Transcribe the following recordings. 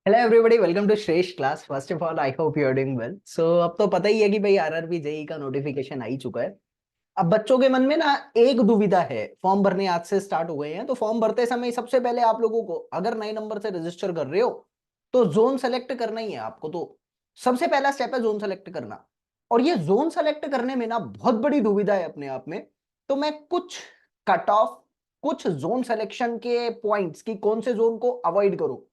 Hello everybody, welcome to Shreshth class. First of all I hope you are doing well. So अब तो पता ही है कि भाई आरआरबी जेई का नोटिफिकेशन आ ही चुका है। अब बच्चों के मन में ना एक दुविधा है। फॉर्म भरने आज से स्टार्ट हो गए हैं, तो फॉर्म भरते समय सबसे पहले आप लोगों को, अगर नए नंबर से रजिस्टर कर रहे हो तो जोन सेलेक्ट करना ही है आपको। तो सबसे पहला स्टेप है जोन सेलेक्ट करना। और ये जोन सेलेक्ट करने में ना बहुत बड़ी दुविधा है अपने आप में। तो मैं कुछ कट ऑफ, कुछ जोन सिलेक्शन के पॉइंट्स की कौन से जोन को अवॉइड करो,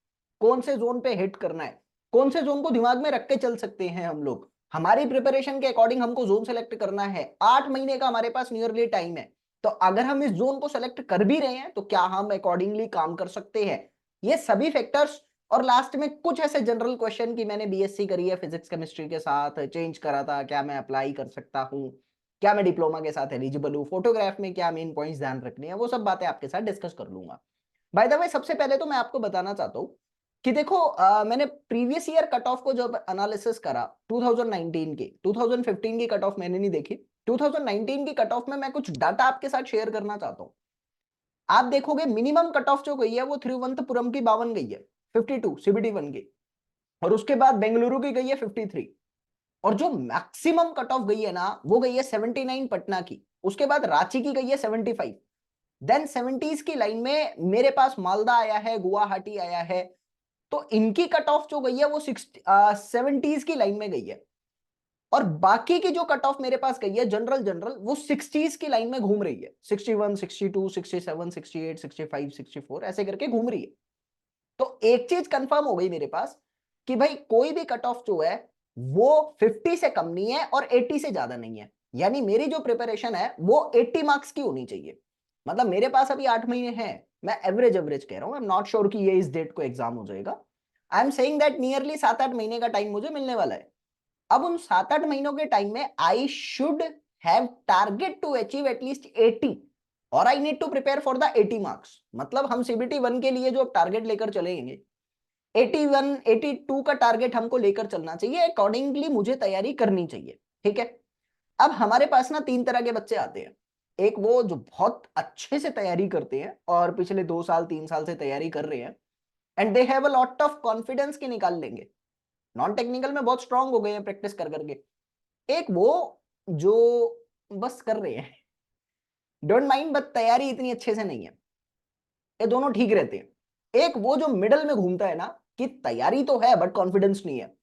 कौन से जोन पे हिट करना है, कौन से जोन को दिमाग में रख के चल सकते हैं हम लोग। हमारी प्रिपरेशन के अकॉर्डिंग हमको जोन सेलेक्ट करना है। 8 महीने का हमारे पास नियरली टाइम है। तो अगर हम इस जोन को सेलेक्ट कर भी रहे हैं तो क्या हम अकॉर्डिंगली काम कर सकते हैं, ये सभी फैक्टर्स। और लास्ट में कुछ ऐसे जनरल क्वेश्चन की मैंने बीएससी करी है फिजिक्स केमिस्ट्री के साथ, चेंज करा था, क्या मैं अप्लाई कर सकता हूँ, क्या मैं डिप्लोमा के साथ एलिजिबल हूँ, फोटोग्राफ में क्या मेन पॉइंट्स ध्यान रखने हैं, वो सब बातें आपके साथ डिस्कस कर लूंगा। बाय द वे, सबसे पहले तो मैं आपको बताना चाहता हूँ कि देखो, मैंने प्रीवियस ईयर कट ऑफ को जब एनालिसिस करा 2019 की, 2015 की कट ऑफ मैंने नहीं देखी। 2019 की कट ऑफ में मैं कुछ डाटा आपके साथ शेयर करना चाहता हूँ। आप देखोगे मिनिमम कट ऑफ जो गई है वो तिरुवनंतपुरम की 52 गई है, 52 सीबीटी 1 की। और उसके बाद बेंगलुरु की गई है 53। और जो मैक्सिमम कट ऑफ गई है ना वो गई है 79 पटना की। उसके बाद रांची की गई है 75। देन 70s की लाइन में मेरे पास मालदा आया है, गुवाहाटी आया है। तो इनकी कट ऑफ जो गई है वो 70s की लाइन में गई है। और बाकी की जो कट ऑफ मेरे पास गई है जनरल जनरल, वो 60s की लाइन में घूम रही है। 61, 62, 67, 68, 65, 64 ऐसे करके घूम रही है। तो एक चीज कंफर्म हो गई मेरे पास कि भाई कोई भी कट ऑफ जो है वो 50 से कम नहीं है और 80 से ज्यादा नहीं है। यानी मेरी जो प्रिपरेशन है वो 80 मार्क्स की होनी चाहिए। मतलब मेरे पास अभी 8 महीने हैं। मैं एवरेज एवरेज कह रहा हूं, आई एम नॉट श्योर कि ये इस डेट को एग्जाम हो जाएगा। I am saying that nearly 7-8 महीने का टाइम मुझे मिलने वाला है। अब उन 7-8 महीनों के टाइम में I should have target to achieve at least 80, और I need to prepare for the 80 marks. मतलब हम सीबीटी 1 के लिए जो टारगेट लेकर चलेंगे, 81 82 का टारगेट हमको लेकर चलना चाहिए। अकॉर्डिंगली मुझे तैयारी करनी चाहिए। ठीक है। अब हमारे पास ना तीन तरह के बच्चे आते हैं। एक वो जो बहुत अच्छे से तैयारी करते हैं और पिछले 2 साल 3 साल से तैयारी कर रहे हैं, and they have a lot of confidence कि निकाल लेंगे, नॉन टेक्निकल में बहुत स्ट्रांग हो गए हैं प्रैक्टिस कर करके। एक वो जो बस कर रहे हैं, डोंट माइंड, बट तैयारी इतनी अच्छे से नहीं है। ये दोनों ठीक रहते हैं। एक वो जो मिडल में घूमता है ना, कि तैयारी तो है बट कॉन्फिडेंस नहीं है,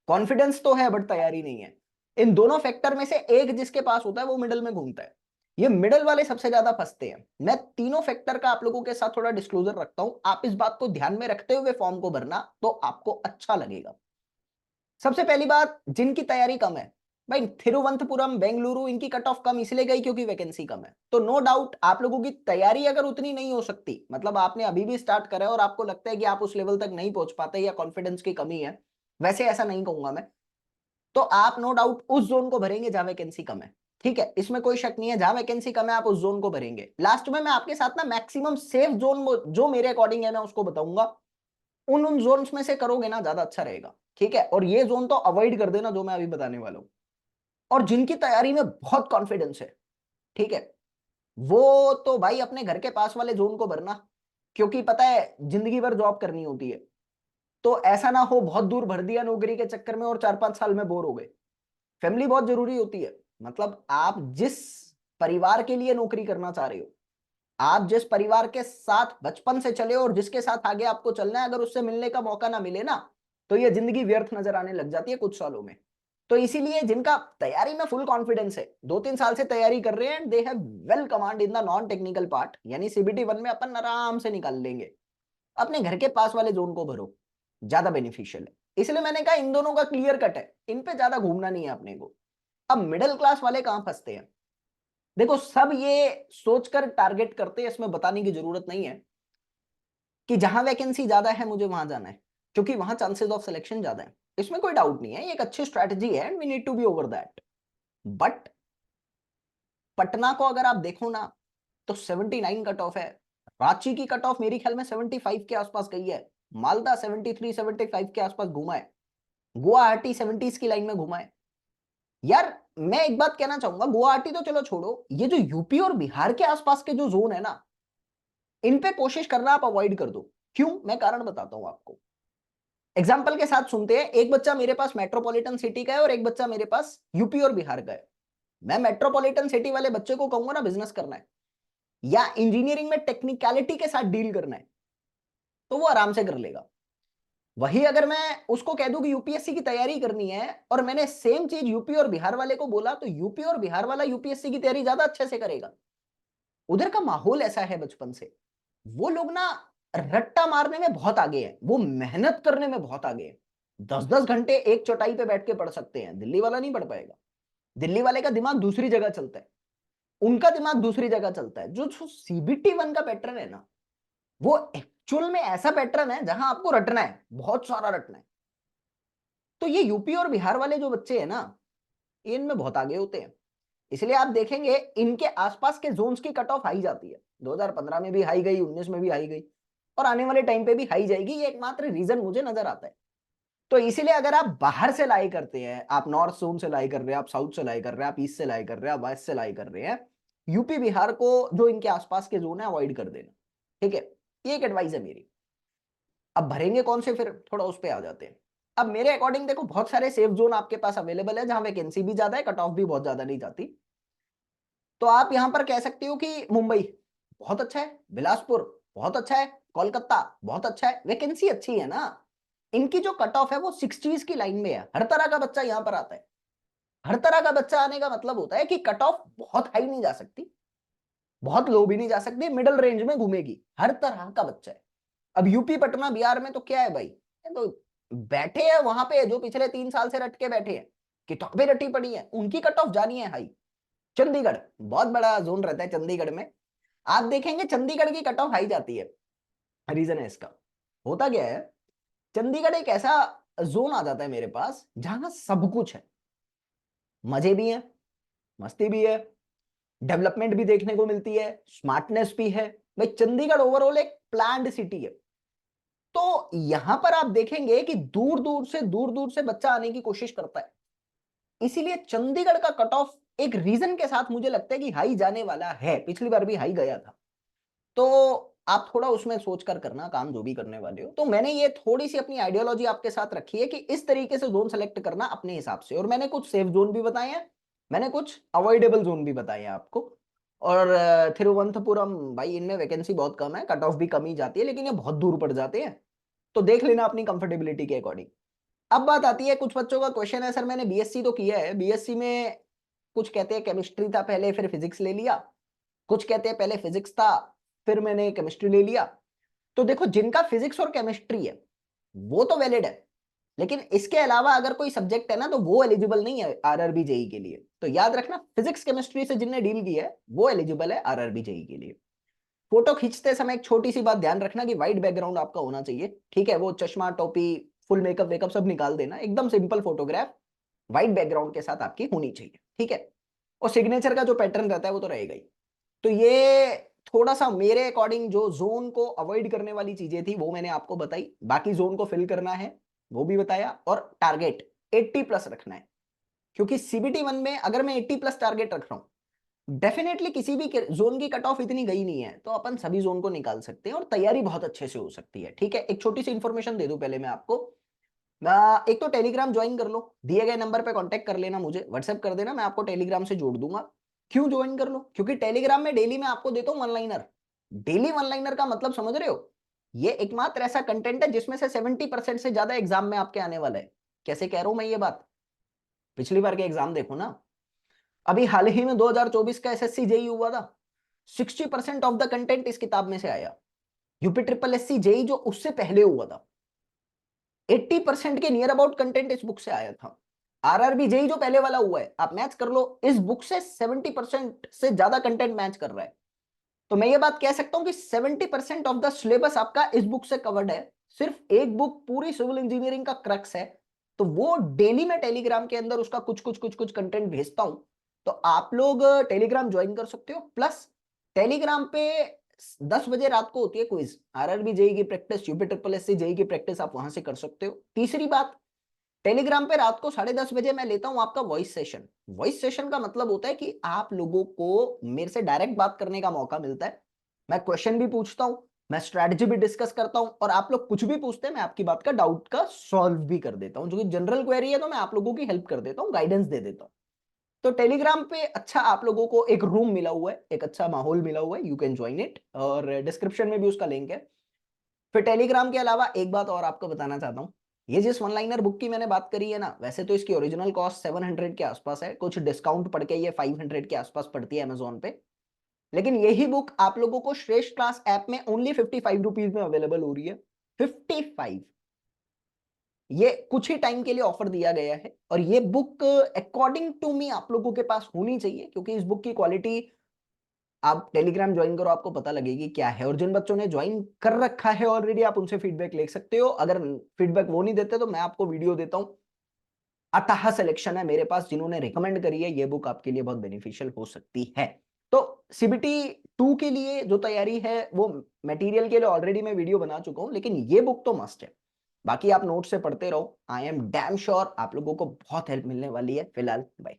कॉन्फिडेंस तो है बट तैयारी नहीं है। इन दोनों फैक्टर में से एक जिसके पास होता है वो मिडल में घूमता है। ये मिडल वाले सबसे ज्यादा फंसते हैं। मैं तीनों फैक्टर का आप लोगों के साथ थोड़ा डिस्क्लोजर रखता हूं, आप इस बात को ध्यान में रखते हुए फॉर्म को भरना तो आपको अच्छा लगेगा। सबसे पहली बात, जिनकी तैयारी कम है, भाई थिरुवनंतपुरम बेंगलुरु इनकी कट ऑफ कम इसलिए गई क्योंकि वैकेंसी कम है। तो नो डाउट आप लोगों की तैयारी अगर उतनी नहीं हो सकती, मतलब आपने अभी भी स्टार्ट करा है और आपको लगता है कि आप उस लेवल तक नहीं पहुंच पाते या कॉन्फिडेंस की कमी है, वैसे ऐसा नहीं कहूंगा मैं, तो आप नो डाउट उस जोन को भरेंगे जहां वैकेंसी कम है। ठीक है, इसमें कोई शक नहीं है, जहां वैकेंसी कम है आप उस जोन को भरेंगे। लास्ट में मैं आपके साथ ना मैक्सिमम सेफ जोन जो मेरे अकॉर्डिंग है मैं उसको बताऊंगा। उन उन जोन्स में से करोगे ना ज्यादा अच्छा रहेगा। ठीक है, और ये जोन तो अवॉइड कर देना जो मैं अभी बताने वाला हूं। और जिनकी तैयारी में बहुत कॉन्फिडेंस है, ठीक है, वो तो भाई अपने घर के पास वाले जोन को भरना। क्योंकि पता है जिंदगी भर जॉब करनी होती है, तो ऐसा ना हो बहुत दूर भर दिया नौकरी के चक्कर में और 4-5 साल में बोर हो गए। फैमिली बहुत जरूरी होती है। मतलब आप जिस परिवार के लिए नौकरी करना चाह रहे हो, आप जिस परिवार के साथ बचपन से चले और जिसके साथ आगे आपको चलना है, अगर उससे मिलने का मौका ना मिले ना, तो ये जिंदगी व्यर्थ नजर आने लग जाती है कुछ सालों में। तो इसीलिए जिनका तैयारी में फुल कॉन्फिडेंस है, 2-3 साल से तैयारी कर रहे हैं, they have well command in the non technical part, यानी सीबीटी 1 में अपन आराम से निकाल लेंगे। अपने घर के पास वाले जोन को भरो, ज्यादा बेनिफिशियल है। इसलिए मैंने कहा इन दोनों का क्लियर कट है, इन पे ज्यादा घूमना नहीं है अपने को। अब मिडिल क्लास वाले कहां फंसते हैं? देखो, सब ये सोचकर टारगेट करते हैं, इसमें बताने की जरूरत नहीं है कि जहां वैकेंसी ज्यादा है मुझे वहां जाना है, क्योंकि वहां चांसेस ऑफ सिलेक्शन ज्यादा है। इसमें कोई डाउट नहीं है, ये एक अच्छी स्ट्रैटेजी है and we need to be over that. But Patna को अगर आप देखो ना, तो 79 कट ऑफ है। रांची की कट ऑफ मेरी ख्याल में 75 के आसपास गई है। मालदा 73 75 के आसपास घुमा है। गुवाहाटी 70s की लाइन में घुमा है। यार, मैं एक बात कहना चाहूंगा, गुवाहाटी तो चलो छोड़ो, ये जो यूपी और बिहार के आसपास के जो जोन है ना, इन पे कोशिश करना आप अवॉइड कर दो। क्यों? मैं कारण बताता हूं आपको। एग्जाम्पल के साथ सुनते हैं, एक बच्चा मेरे पास मेट्रोपॉलिटन सिटी का है और एक बच्चा मेरे पास यूपी और बिहार का है। मैं मेट्रोपॉलिटन सिटी वाले बच्चे को कहूंगा ना बिजनेस करना है या इंजीनियरिंग में टेक्निकलिटी के साथ डील करना है, तो वो आराम से कर लेगा। वही अगर मैं उसको कह दूं कि यूपीएससी की तैयारी करनी है और मैंने सेम चीज यूपी और बिहार वाले को बोला, तो यूपी और बिहार वाला यूपीएससी की तैयारी ज्यादा अच्छे से करेगा। उधर का माहौल ऐसा है बचपन से, वो लोग ना रट्टा मारने में बहुत आगे हैं, वो मेहनत करने में बहुत आगे हैं। 10-10 घंटे एक चौटाई पे बैठ के पढ़ सकते हैं, दिल्ली वाला नहीं पढ़ पाएगा। दिल्ली वाले का दिमाग दूसरी जगह चलता है, उनका दिमाग दूसरी जगह चलता है। जो सीबीटी 1 का पैटर्न है ना, वो एक्चुअल में ऐसा पैटर्न है जहां आपको रटना है, बहुत सारा रटना है। तो ये यूपी और बिहार वाले जो बच्चे हैं ना, इनमें बहुत आगे होते हैं। इसलिए आप देखेंगे इनके आसपास के जोन्स की कट ऑफ हाई जाती है। 2015 में भी हाई गई, 19 में भी हाई गई, और आने वाले टाइम पे भी हाई जाएगी। ये एकमात्र रीजन मुझे नजर आता है। तो इसीलिए अगर आप बाहर से लाई करते हैं, आप नॉर्थ जोन से लाई कर रहे हैं, आप साउथ से लाई कर रहे हैं, आप ईस्ट से लाई कर रहे हैं, आप वेस्ट से लाई कर रहे हैं, यूपी बिहार को जो इनके आसपास के जोन है अवॉइड कर देना। ठीक है, ये एक एडवाइस है मेरी। अब भरेंगे कौन से, फिर थोड़ा उस पर आ जाते हैं। अब मेरे अकॉर्डिंग देखो, बहुत सारे सेफ जोन आपके पास अवेलेबल है जहां वैकेंसी भी ज्यादा है, कट ऑफ भी बहुत ज्यादा नहीं जाती। तो आप यहां पर कह सकते हो कि मुंबई बहुत अच्छा है, बिलासपुर बहुत अच्छा है, कोलकाता बहुत अच्छा है, वैकेंसी अच्छी है ना। इनकी जो कट ऑफ है वो 60s की लाइन में है। हर तरह का बच्चा यहां पर आता है। हर तरह का बच्चा आने का मतलब होता है कि कट ऑफ बहुत हाई नहीं जा सकती, बहुत लो भी नहीं जा सकती, मिडिल रेंज में घूमेगी। हर तरह का बच्चा है। अब यूपी पटना बिहार में तो क्या है भाई, ये तो बैठे हैं वहां पे जो पिछले 3 साल से रट के बैठे हैं, किताबें रटी पड़ी हैं, उनकी कट ऑफ जानी है हाई। चंडीगढ़ बहुत बड़ा जोन रहता है चंडीगढ़ में, आप देखेंगे चंडीगढ़ की कट ऑफ हाई जाती है। रीजन है इसका, होता क्या है, चंडीगढ़ एक ऐसा जोन आ जाता है मेरे पास जहां सब कुछ है। मजे भी हैं, मस्ती भी है, डेवलपमेंट भी देखने को मिलती है, स्मार्टनेस भी है। भाई चंडीगढ़ ओवरऑल एक प्लान्ड सिटी है। तो यहां पर आप देखेंगे कि दूर दूर से बच्चा आने की कोशिश करता है। इसीलिए चंडीगढ़ का कट ऑफ एक रीजन के साथ मुझे लगता है कि हाई जाने वाला है। पिछली बार भी हाई गया था। तो आप थोड़ा उसमें सोच कर करना काम, जो भी करने वाले हो। तो मैंने ये थोड़ी सी अपनी आइडियोलॉजी आपके साथ रखी है कि इस तरीके से जोन सेलेक्ट करना अपने हिसाब से। और मैंने कुछ सेफ जोन भी बताए हैं, मैंने कुछ अवॉइडेबल जोन भी बताए हैं आपको। और थिरुवनंतपुरम भाई, इनमें वैकेंसी बहुत कम है, कट ऑफ भी कम ही जाती है, लेकिन ये बहुत दूर पड़ जाते हैं। तो देख लेना अपनी कंफर्टेबिलिटी के अकॉर्डिंग। अब बात आती है, कुछ बच्चों का क्वेश्चन है, सर मैंने बीएससी तो किया है, बीएससी में कुछ कहते हैं केमिस्ट्री था पहले, फिर फिजिक्स ले लिया। कुछ कहते हैं पहले फिजिक्स था, फिर मैंने केमिस्ट्री ले लिया। तो देखो, जिनका फिजिक्स और केमिस्ट्री है वो तो वैलिड है, लेकिन इसके अलावा अगर कोई सब्जेक्ट है ना, तो वो एलिजिबल नहीं है आरआरबी जेई के लिए। तो याद रखना, फिजिक्स केमिस्ट्री से जिनने डील की है वो एलिजिबल है आरआरबी जेई के लिए। फोटो खींचते समय एक छोटी सी बात ध्यान रखना कि व्हाइट बैकग्राउंड आपका होना चाहिए। ठीक है, वो चश्मा टोपी फुल मेकअप वेकअप सब निकाल देना, एकदम सिंपल फोटोग्राफ व्हाइट बैकग्राउंड के साथ आपकी होनी चाहिए। ठीक है, और सिग्नेचर का जो पैटर्न रहता है वो तो रहेगा ही। तो ये थोड़ा सा मेरे अकॉर्डिंग जो जोन को अवॉइड करने वाली चीजें थी वो मैंने आपको बताई। बाकी जोन को फिल करना है वो भी बताया, और टारगेट 80 प्लस रखना है। क्योंकि सीबीटी 1 में अगर मैं 80 प्लस टारगेट रख रहा हूं, डेफिनेटली किसी भी जोन की कट ऑफ इतनी गई नहीं है, तो अपन सभी जोन को निकाल सकते हैं और तैयारी बहुत अच्छे से हो सकती है। ठीक है, एक छोटी सी इंफॉर्मेशन दे दूं पहले मैं आपको। एक तो टेलीग्राम ज्वाइन कर लो, दिए गए नंबर पे कांटेक्ट कर लेना, मुझे व्हाट्सएप कर देना, मैं आपको टेलीग्राम से जोड़ दूंगा। क्यों ज्वाइन कर लो, क्योंकि टेलीग्राम में डेली मैं आपको देता हूं one liner. Daily one liner का मतलब समझ रहे हो, ये एकमात्र ऐसा कंटेंट है जिसमें से 70% से ज्यादा एग्जाम में आपके आने वाला है। कैसे कह रहा हूं मैं ये बात, पिछली बार के एग्जाम देखो ना, अभी हाल ही में 2024 का एसएससी जेई हुआ था, 60% ऑफ द कंटेंट इस किताब में से आया। यूपी ट्रिपल एससी जेई जो उससे पहले हुआ था, 80% के नियर अबाउट कंटेंट इस बुक से आया था। आरआरबी जेई जो पहले वाला हुआ है, आप मैच कर लो, इस बुक से 70% से ज्यादा कंटेंट मैच कर रहा है। तो मैं ये बात कह सकता हूं कि 70% ऑफ द सिलेबस आपका इस बुक से कवर्ड है। सिर्फ एक बुक पूरी सिविल इंजीनियरिंग का क्रक्स है। तो वो डेली मैं टेलीग्राम के अंदर उसका कुछ कुछ कंटेंट भेजता हूं। तो आप लोग टेलीग्राम ज्वाइन कर सकते हो। प्लस टेलीग्राम पे 10 बजे रात को होती है क्विज, आरआरबी जेई की practice, UP triple SC JE की प्रैक्टिस आप वहां से कर सकते हो। तीसरी बात, टेलीग्राम पे रात को 10:30 बजे मैं लेता हूं आपका वॉइस सेशन। वॉइस सेशन का मतलब होता है कि आप लोगों को मेरे से डायरेक्ट बात करने का मौका मिलता है। मैं क्वेश्चन भी पूछता हूं, मैं स्ट्रैटेजी भी डिस्कस करता हूं, और आप लोग कुछ भी पूछते हैं मैं आपकी बात का डाउट का सॉल्व भी कर देता हूं। जो कि जनरल क्वेरी है तो मैं आप लोगों की हेल्प कर देता हूं, गाइडेंस दे देता हूं। तो टेलीग्राम पे अच्छा आप लोगों को एक रूम मिला हुआ है, एक अच्छा माहौल मिला हुआ है, यू कैन ज्वाइन इट, और डिस्क्रिप्शन में भी उसका लिंक है। फिर टेलीग्राम के अलावा एक बात और आपको बताना चाहता हूँ, ये जिस वन लाइनर बुक की मैंने बात करी है ना, वैसे तो इसकी ओरिजिनल कॉस्ट 700 के आसपास है, कुछ डिस्काउंट पड़ के ये 500 के आसपास पड़ती है अमेजोन पे। लेकिन यही बुक आप लोगों को श्रेष्ठ क्लास ऐप में ओनली 55 रुपीज में अवेलेबल हो रही है। 55। ये कुछ ही टाइम के लिए ऑफर दिया गया है, और ये बुक अकॉर्डिंग टू मी आप लोगों के पास होनी चाहिए, क्योंकि इस बुक की क्वालिटी, आप टेलीग्राम ज्वाइन करो आपको पता लगेगी क्या है। और जिन बच्चों ने ज्वाइन कर रखा है ऑलरेडी, आप उनसे फीडबैक ले सकते हो। अगर फीडबैक वो नहीं देते तो मैं आपको वीडियो देता हूं। अतः सिलेक्शन है मेरे पास जिन्होंने रिकमेंड करी है, ये बुक आपके लिए बहुत बेनिफिशियल हो सकती है। तो सीबीटी 2 के लिए जो तैयारी है, वो मटेरियल के लिए ऑलरेडी मैं वीडियो बना चुका हूं, लेकिन ये बुक तो मस्ट है। बाकी आप नोट से पढ़ते रहो, आई एम डैम श्योर आप लोगों को बहुत हेल्प मिलने वाली है। फिलहाल बाय।